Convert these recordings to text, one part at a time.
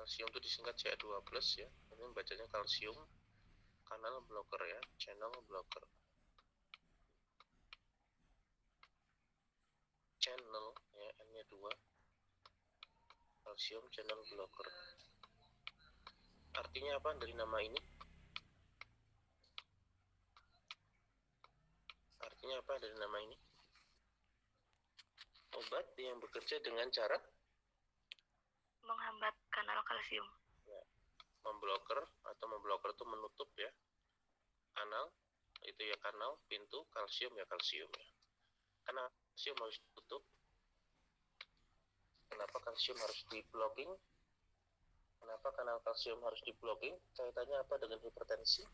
Kalsium itu disingkat Ca2+ ya. Ini bacanya kalsium kanal blocker ya, channel blocker. Channel ya, N-nya 2. Kalsium channel blocker. Artinya apa dari nama ini? Artinya apa dari nama ini? Obat yang bekerja dengan cara menghambat kanal kalsium. Ya, memblokir itu menutup ya kanal, itu ya kanal pintu kalsium ya ya. Karena kalsium harus ditutup. Kenapa kalsium harus di-blocking? Kenapa kanal kalsium harus di-blocking? Kaitannya apa dengan hipertensi?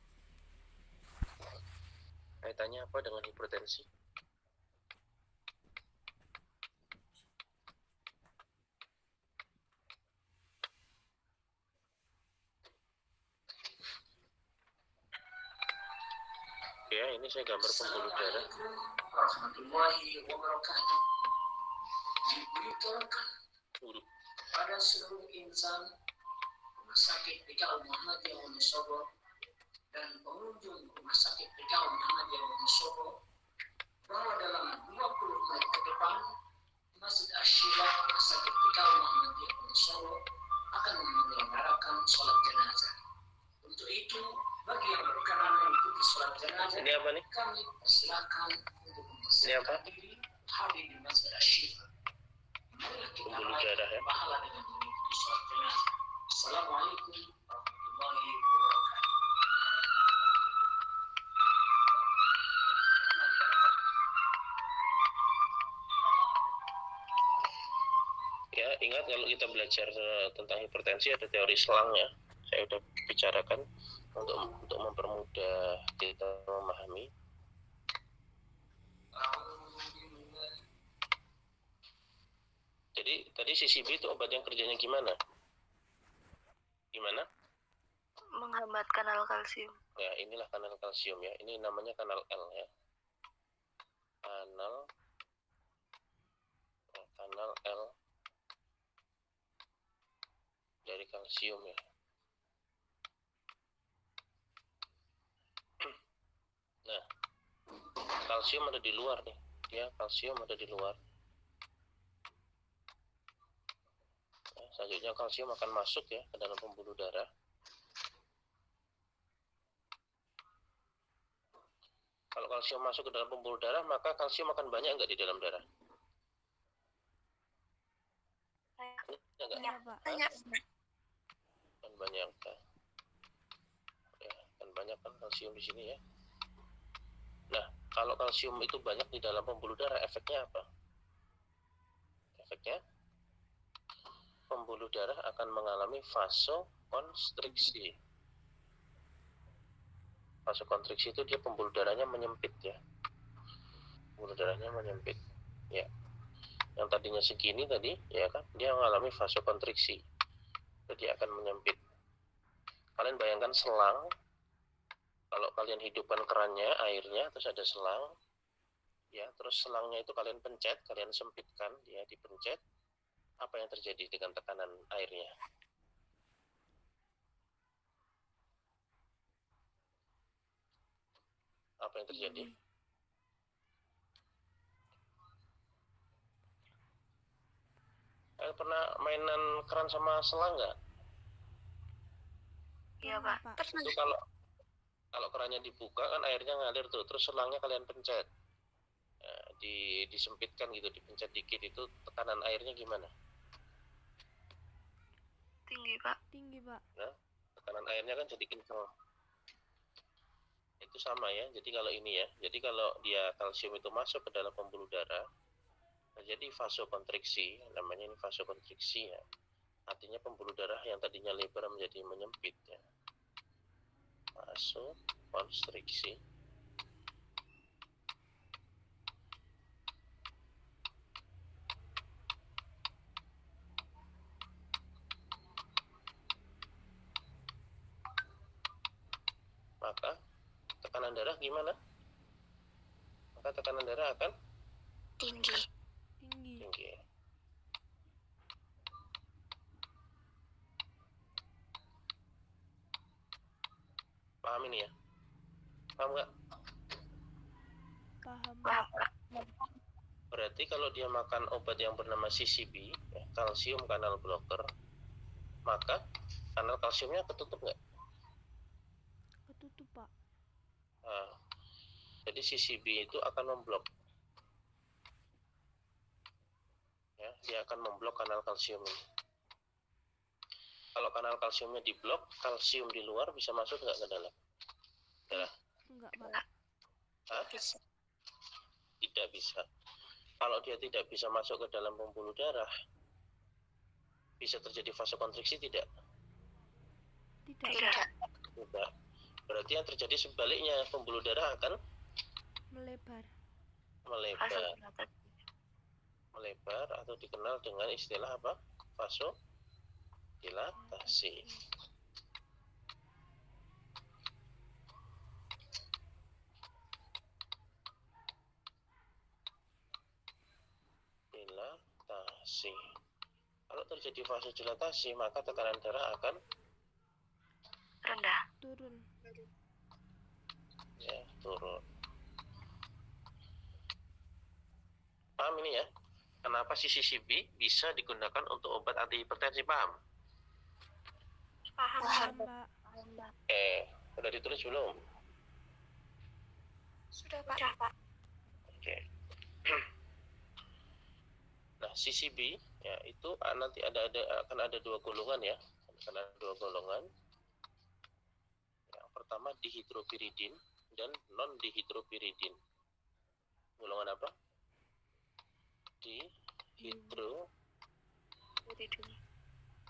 Kaitannya apa dengan hipertensi? Ya, ini saya gambar pembuluh darah. Pada seluruh insan rumah sakit PKU Muhammadiyah Wonosobo dan pengunjung rumah sakit PKU Muhammadiyah Wonosobo bahwa dalam 20 menit ke depan Masjid Asy-Syifa rumah sakit PKU Muhammadiyah Wonosobo akan menyelenggarakan sholat jenazah. Untuk itu, bagi yang berkenan mengikuti sholat jenazah, ini apa nih? kami persilakan untuk mempersiapkan diri hadir di Masjid Asy-Syifa. Marilah kita Pembuluh darah ya. pahala dengan mengikuti sholat jenazah. Assalamualaikum warahmatullahi wabarakatuh. Ya, ingat kalau kita belajar tentang hipertensi ada teori selang ya. Saya sudah bicarakan untuk mempermudah kita memahami. Jadi tadi CCB itu obat yang kerjanya gimana? Gimana? Menghambat kanal kalsium. Ya, inilah kanal kalsium ya. Ini namanya kanal L ya. Kanal L dari kalsium ya. Nah, kalsium ada di luar nih. Ya, kalsium ada di luar. Nah, selanjutnya kalsium akan masuk ya ke dalam pembuluh darah. Kalau kalsium masuk ke dalam pembuluh darah, maka kalsium akan banyak enggak di dalam darah? Banyak. Kan banyak kan? Ya, kan banyak kan kalsium di sini ya. Nah, kalau kalsium itu banyak di dalam pembuluh darah, efeknya apa? Efeknya pembuluh darah akan mengalami vasokonstriksi. Vasokonstriksi itu dia pembuluh darahnya menyempit ya. Pembuluh darahnya menyempit. Ya. Yang tadinya segini tadi, ya kan, dia mengalami vasokonstriksi. Jadi akan menyempit. Kalian bayangkan selang. Kalau kalian hidupkan kerannya, airnya, terus ada selang, ya, terus selangnya itu kalian pencet, kalian sempitkan, dia dipencet, apa yang terjadi dengan tekanan airnya? Apa yang terjadi? Kalian pernah mainan keran sama selang nggak? Iya, Pak. Itu kalau kerannya dibuka kan airnya ngalir tuh, terus selangnya kalian pencet. Nah, disempitkan gitu, dipencet dikit, itu tekanan airnya gimana? Tinggi, Pak. Nah, tekanan airnya kan jadi kencang. Itu sama ya. Jadi kalau ini ya, jadi kalau dia kalsium itu masuk ke dalam pembuluh darah, terjadi vasokonstriksi, namanya ini vasokonstriksi ya. Artinya pembuluh darah yang tadinya lebar menjadi menyempit ya. Vasokonstriksi. Maka tekanan darah gimana? Maka tekanan darah akan Tinggi. tinggi. Paham ini ya? Paham nggak? Paham. Paham, Pak. Berarti kalau dia makan obat yang bernama CCB, ya, kalsium kanal blocker, maka kanal kalsiumnya ketutup nggak? Ketutup, Pak. Nah, jadi CCB itu akan memblok. Ya, dia akan memblok kanal kalsium ini. Kalau kanal kalsiumnya diblok, kalsium di luar bisa masuk nggak ke dalam darah? Enggak, Pak. Hah? Tidak bisa. Kalau dia tidak bisa masuk ke dalam pembuluh darah, bisa terjadi vasokonstriksi tidak? Tidak, Tidak. Pak. Tidak. Berarti yang terjadi sebaliknya, pembuluh darah akan Melebar. melebar atau dikenal dengan istilah apa? Vasodilatasi. Dilatasi. Kalau terjadi vasodilatasi, maka tekanan darah akan Rendah. Turun. ya turun. Paham ini ya? Kenapa CCB bisa digunakan untuk obat antihipertensi? Paham? Paham, Paham, Pak. Sudah ditulis belum? Sudah, Pak. Oke. Nah, CCB ya itu nanti akan ada dua golongan ya. Akan ada dua golongan. Yang pertama dihidropiridin dan non dihidropiridin. Golongan apa?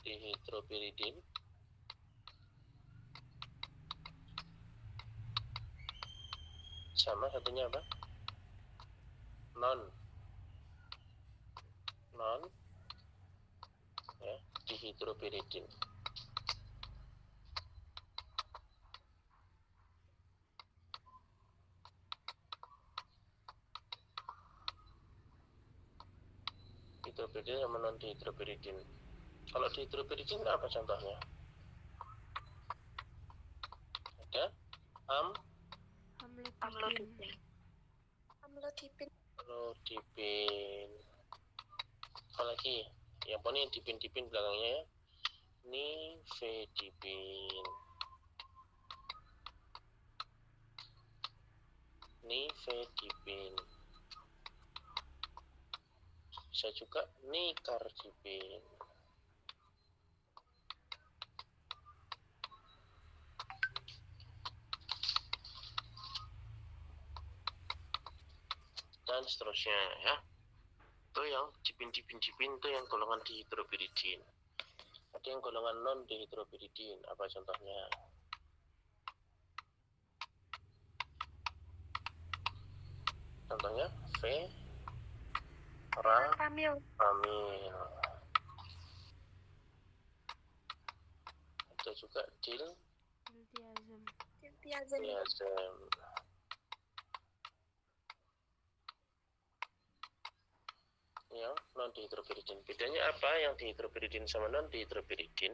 Dihidropiridin sama satunya apa? Non ya, dihidropiridin. Dihidropiridin sama non dihidropiridin. Kalau dihidropiridin apa contohnya? Ada Amlodipin. amlodipin. Apalagi yang pokoknya dipin belakangnya ya. Nifedipin. Bisa juga nicardipin. Dan seterusnya ya. Itu yang dipin itu yang golongan dihidropiridin. Ada yang golongan non dihidropiridin. Apa contohnya? Contohnya Ramil. Ada juga diltiazem. Yang non dihidropiridin. Bedanya apa yang dihidropiridin sama non dihidropiridin?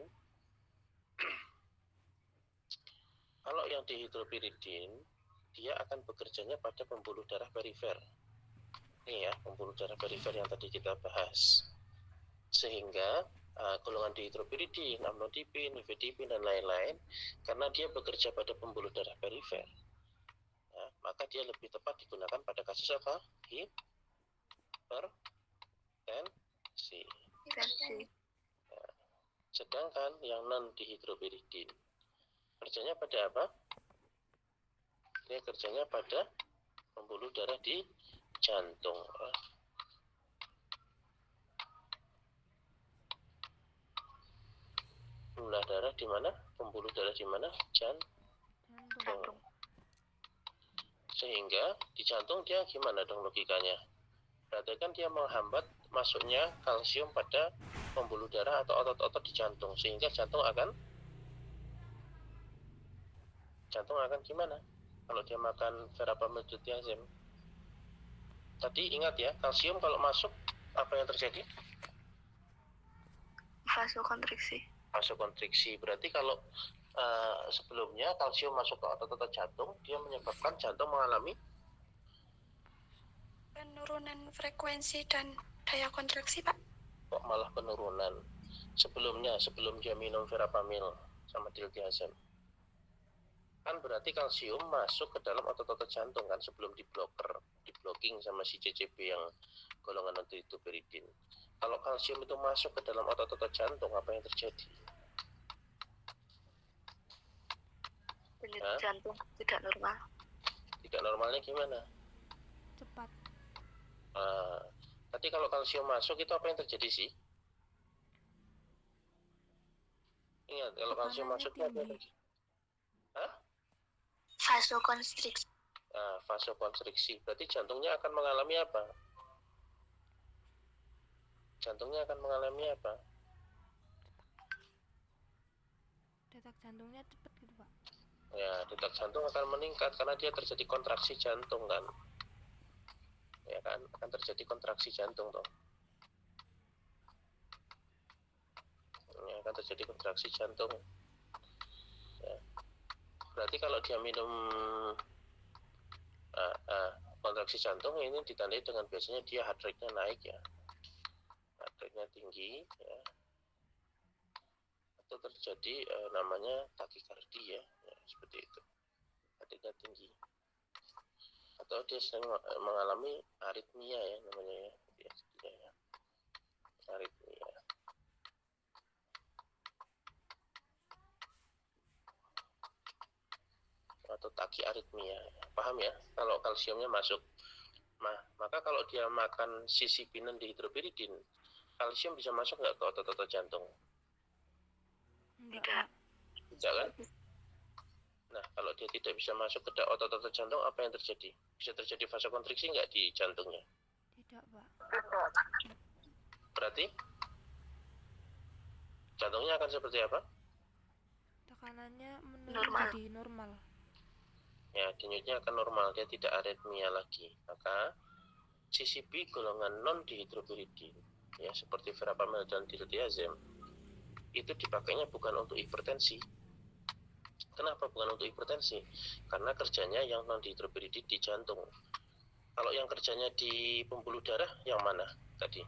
Kalau yang dihidropiridin, dia akan bekerjanya pada pembuluh darah perifer. Ini ya, pembuluh darah perifer yang tadi kita bahas. Sehingga golongan dihidropiridin, amlodipin, nifedipin, dan lain-lain, karena dia bekerja pada pembuluh darah perifer, ya, maka dia lebih tepat digunakan pada kasus apa? Hipertensi. Ya. Sedangkan yang non dihidropiridin kerjanya pada apa? Dia kerjanya pada pembuluh darah di jantung. Pembuluh darah di mana? Pembuluh darah di mana? Jantung. Sehingga di jantung dia gimana dong logikanya? Berarti kan dia menghambat masuknya kalsium pada pembuluh darah atau otot-otot di jantung, sehingga jantung akan gimana? Kalau dia makan verapamil-diltiazem. Tadi ingat ya, kalsium kalau masuk apa yang terjadi? Vasokonstriksi. Vasokonstriksi. Berarti kalau sebelumnya kalsium masuk ke otot-otot jantung, dia menyebabkan jantung mengalami Penurunan frekuensi dan daya kontraksi, Pak. kok malah penurunan. Sebelum dia minum verapamil sama diltiazem, kan berarti kalsium masuk ke dalam otot-otot jantung kan sebelum diblocking sama si CCB yang golongan non-tritoperidin. Kalau kalsium itu masuk ke dalam otot-otot jantung, apa yang terjadi? Denyut Hah? jantung tidak normal. Tidak normalnya gimana? Cepat. Tadi kalau kalsium masuk itu apa yang terjadi sih? Ingat, kalau kalsium Tekanannya masuk itu apa yang tinggi. terjadi? Hah? Vasokonstriksi. Vasokonstriksi. Berarti jantungnya akan mengalami apa? Jantungnya akan mengalami apa? Detak jantungnya cepat gitu, Pak. Ya, detak jantung akan meningkat karena dia terjadi kontraksi jantung kan. Ya kan, akan terjadi kontraksi jantung toh. Ya, akan terjadi kontraksi jantung. Ya. Berarti kalau dia minum kontraksi jantung ini ditandai dengan biasanya dia heart rate-nya naik ya. Heart rate-nya tinggi ya. Atau terjadi namanya takikardia ya, seperti itu. Heart rate-nya tinggi. Atau dia sedang mengalami aritmia ya namanya ya. Aritmia. Atau takiaritmia. Paham ya? Kalau kalsiumnya masuk. Maka kalau dia makan sisipinan dihidropiridin, kalsium bisa masuk nggak ke otot-otot jantung? Enggak, Tidak. Pak. Tidak kan? Nah, kalau dia tidak bisa masuk ke otot-otot jantung, apa yang terjadi? Bisa terjadi vasokonstriksi nggak di jantungnya? Tidak, Pak. Berarti jantungnya akan seperti apa? Tekanannya Normal. jadi normal. Ya, denyutnya akan normal, dia tidak aritmia lagi. Maka CCB golongan non-dihidropiridin, ya seperti verapamil dan diltiazem, itu dipakainya bukan untuk hipertensi. Kenapa bukan untuk hipertensi? Karena kerjanya yang non-dihidropiridin di jantung. Kalau yang kerjanya di pembuluh darah, yang mana tadi?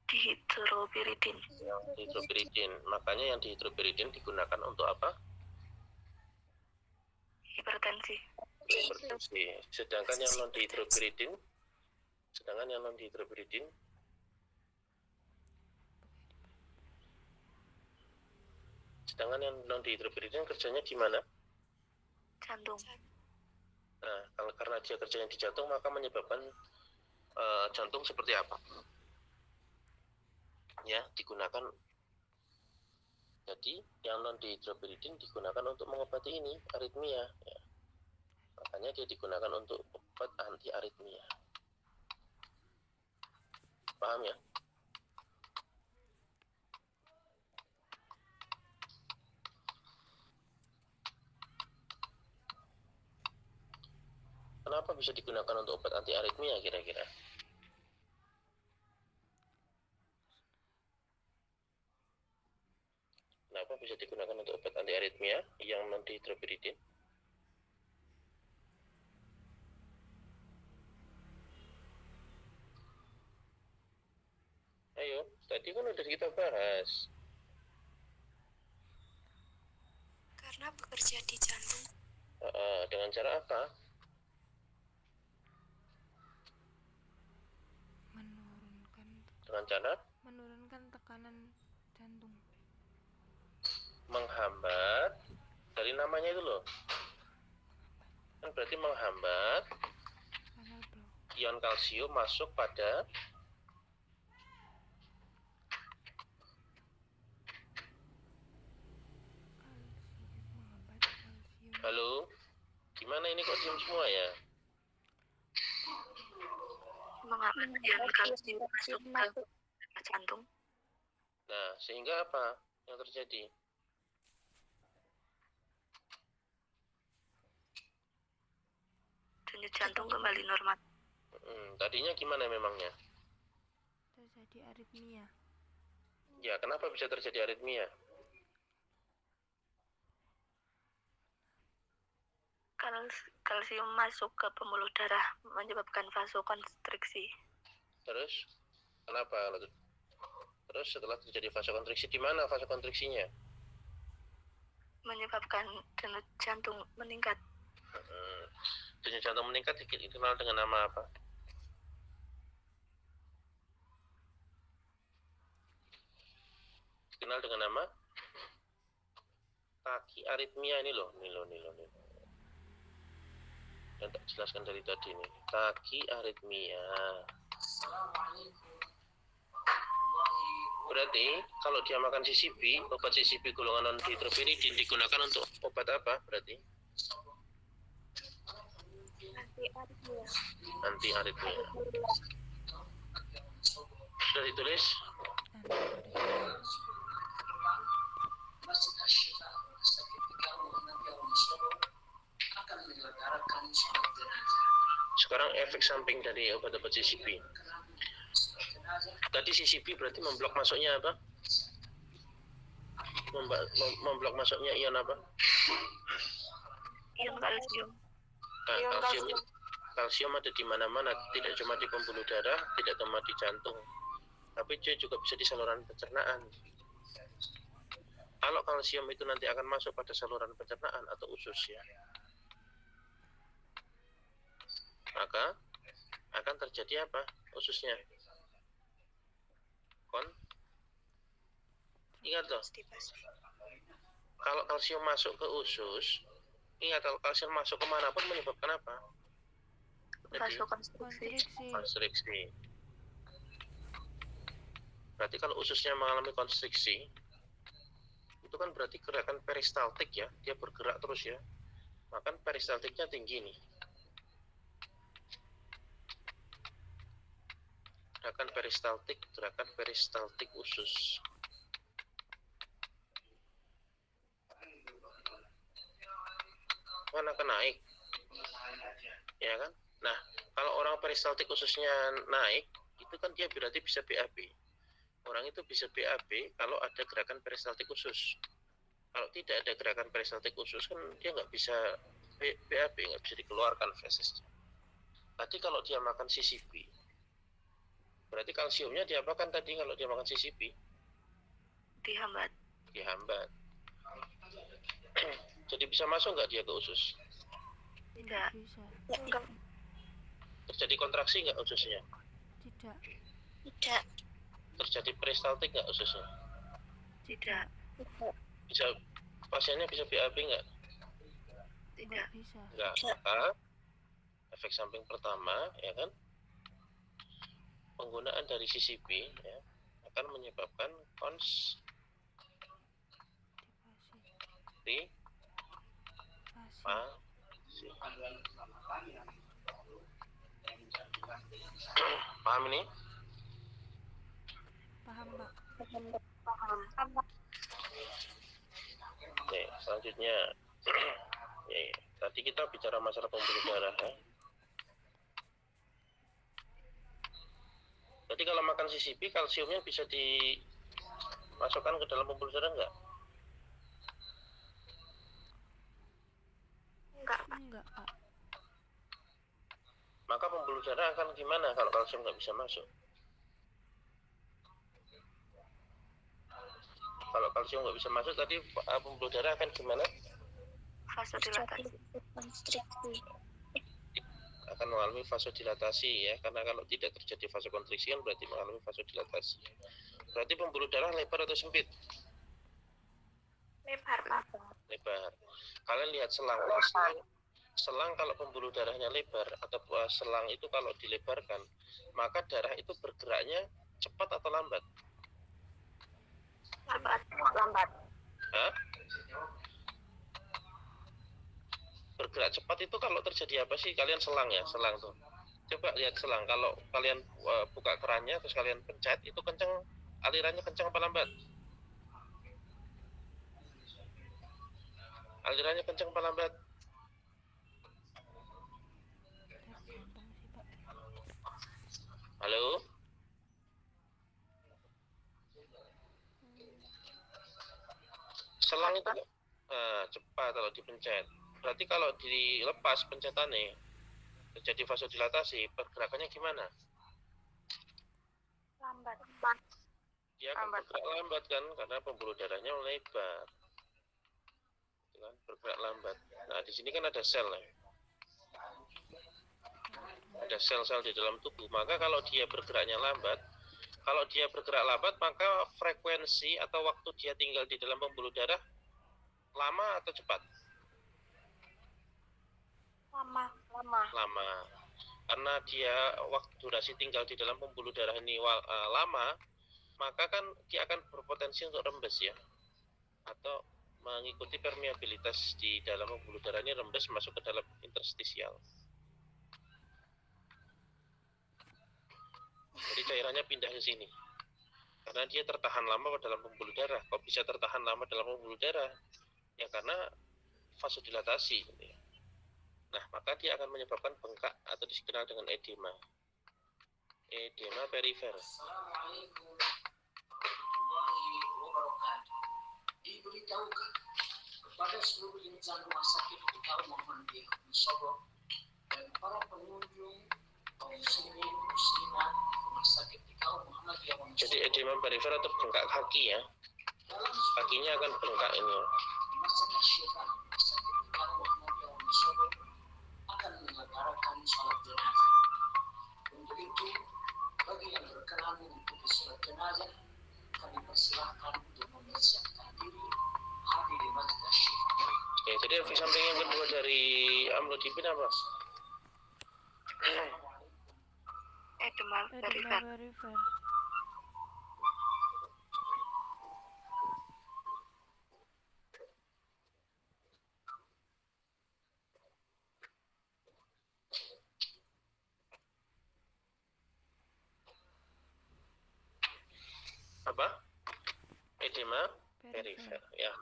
Dihidropiridin. Yang dihidropiridin. Makanya yang dihidropiridin digunakan untuk apa? Hipertensi. Hipertensi. Sedangkan yang non-dihidropiridin kerjanya di mana? Jantung. Nah, karena dia kerjanya di jantung, maka menyebabkan jantung seperti apa? Ya, digunakan. Jadi, yang non-dihidropiridin digunakan untuk mengobati ini, aritmia. Ya. Makanya dia digunakan untuk obat anti aritmia. Paham ya? Kenapa bisa digunakan untuk obat anti aritmia kira-kira? Kenapa bisa digunakan untuk obat anti aritmia yang non-dihidropiridin? Ayo, tadi kan udah kita bahas. Karena bekerja di jantung. Dengan cara apa? Dengan cara Menurunkan tekanan jantung. menghambat, dari namanya itu loh, kan berarti menghambat Kanal blok. ion kalsium masuk pada Menghambat kalsium. halo, gimana ini kok diam semua ya? Menghambat ion kalsium masuk ke jantung. Nah, sehingga apa yang terjadi? Denyut jantung kembali normal. Tadinya gimana memangnya? Terjadi aritmia. Ya, kenapa bisa terjadi aritmia? kalsium masuk ke pembuluh darah menyebabkan vasokonstriksi. Terus kenapa? Terus setelah terjadi vasokonstriksi, di mana vasokonstriksinya? Menyebabkan denyut jantung meningkat. Denyut jantung meningkat dikenal dengan nama apa? Dikenal dengan nama takiaritmia ini loh. Yang tak jelaskan dari tadi nih. Takiaritmia. Assalamualaikum. Berarti kalau dia makan CCP, obat CCP golongan non-dihidropiridin digunakan untuk obat apa berarti? Anti aritmia. Sudah ditulis? Masjid Asy-Syifa Rumah Sakit PKU Muhammad Wonosobo akan menyelenggarakan sholat jenazah. Sekarang efek samping dari obat-obat CCP. Tadi CCP berarti memblok masuknya apa? Memblok masuknya ion apa? Ion kalsium. Nah, kalsium ada di mana-mana, tidak cuma di pembuluh darah, tidak cuma di jantung, tapi juga bisa di saluran pencernaan. Kalau kalsium itu nanti akan masuk pada saluran pencernaan atau usus ya, maka akan terjadi apa? Ususnya ingat loh, kalau kalsium masuk ke usus, ingat kalau kalsium masuk kemanapun menyebabkan apa? Vasokonstriksi. Konstriksi. Berarti kalau ususnya mengalami konstriksi, itu kan berarti gerakan peristaltik ya, dia bergerak terus ya, maka peristaltiknya tinggi nih. Gerakan peristaltik usus. Kan akan naik, ya kan? Nah, kalau orang peristaltik ususnya naik, itu kan dia berarti bisa BAB. Orang itu bisa BAB kalau ada gerakan peristaltik usus. Kalau tidak ada gerakan peristaltik usus kan dia nggak bisa BAB, nggak bisa dikeluarkan fesesnya. Tadi kalau dia makan CCP, berarti kalsiumnya diapakan tadi kalau dia makan CCP? Dihambat. Jadi bisa masuk nggak dia ke usus? Tidak. Enggak. Terjadi kontraksi nggak ususnya? Tidak. Terjadi peristaltik nggak ususnya? Tidak. Bisa, pasiennya bisa BAB nggak? Tidak. Nggak. Maka efek samping pertama ya kan, penggunaan dari CCP ya, akan menyebabkan konstipasi. Paham ini? Paham, Pak. Oke, selanjutnya ya, tadi kita bicara masalah pembuluh darah ya. Jadi kalau makan CCP, kalsiumnya bisa dimasukkan ke dalam pembuluh darah nggak? Enggak, Pak. Maka pembuluh darah akan gimana kalau kalsium nggak bisa masuk? Kalau kalsium nggak bisa masuk, tadi pembuluh darah akan gimana? Vasodilatasi. Akan mengalami vasodilatasi ya, karena kalau tidak terjadi vasokonstriksi kan berarti mengalami vasodilatasi. Berarti pembuluh darah lebar atau sempit? Lebar. Lebar. Kalian lihat selang kalau pembuluh darahnya lebar atau selang itu kalau dilebarkan, maka darah itu bergeraknya cepat atau lambat? Lambat. Hah? Bergerak cepat itu kalau terjadi apa sih? Kalian selang ya, selang tuh. Coba lihat selang, kalau kalian buka kerannya terus kalian pencet, itu kencang, alirannya kencang apa lambat? Alirannya kencang apa lambat? Halo? Selang itu cepat kalau dipencet. Berarti kalau dilepas pencetannya terjadi vasodilatasi, pergerakannya gimana? Lambat. Dia akan Lambat. bergerak lambat kan, karena pembuluh darahnya melebar, gitu kan, bergerak lambat. Nah di sini kan ada sel ya. Ada sel-sel di dalam tubuh, maka kalau dia bergeraknya lambat, maka frekuensi atau waktu dia tinggal di dalam pembuluh darah lama atau cepat? Lama. Lama. Karena dia waktu durasi tinggal di dalam pembuluh darah ini lama, maka kan dia akan berpotensi untuk rembes ya, atau mengikuti permeabilitas di dalam pembuluh darah ini, rembes masuk ke dalam interstisial. Jadi cairannya pindah ke sini. Karena dia tertahan lama dalam pembuluh darah. Kok bisa tertahan lama dalam pembuluh darah? Ya karena vasodilatasi. Gitu ya. Nah, maka dia akan menyebabkan bengkak atau dikenal dengan edema. Edema perifer. Assalamualaikum warahmatullahi wabarakatuh. Diberitahukan kepada seluruh insan rumah sakit di Kaum Muhammad Musogo dan para pengunjung kaum muslimin muslimat rumah sakit di Kaum Muhammad Jadi edema perifer atau bengkak kaki ya. dalam Kakinya akan bengkak ini. masalah syifa rumah sakit di Kaum Muhammad Musogo akan menyelenggarakan sholat jenazah. Untuk itu, bagi yang berkenan mengikuti sholat jenazah, kami persilahkan untuk mempersiapkan diri hadir di majelis syifa. Oke, jadi efek samping yang kedua dari amlodipin apa? Edema Edema perifer. perifer. Apa? Edema perifer ya.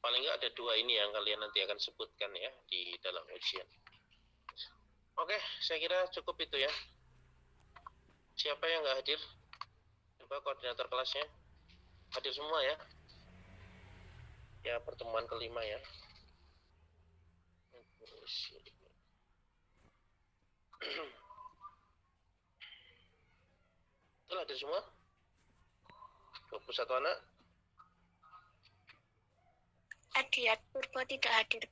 Paling nggak ada dua ini yang kalian nanti akan sebutkan ya di dalam ujian. Oke, saya kira cukup itu ya. Siapa yang nggak hadir? Coba koordinator kelasnya hadir semua ya. Ya, pertemuan kelima ya. Betul, hadir semua? 21 anak? Adiat Purbo tidak hadir.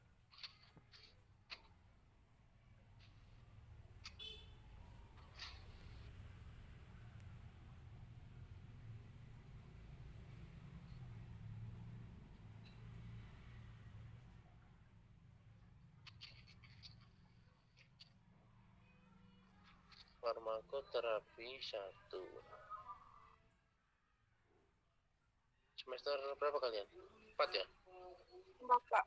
Farmakoterapi 1. Semester berapa kalian? 4 ya? Bapak.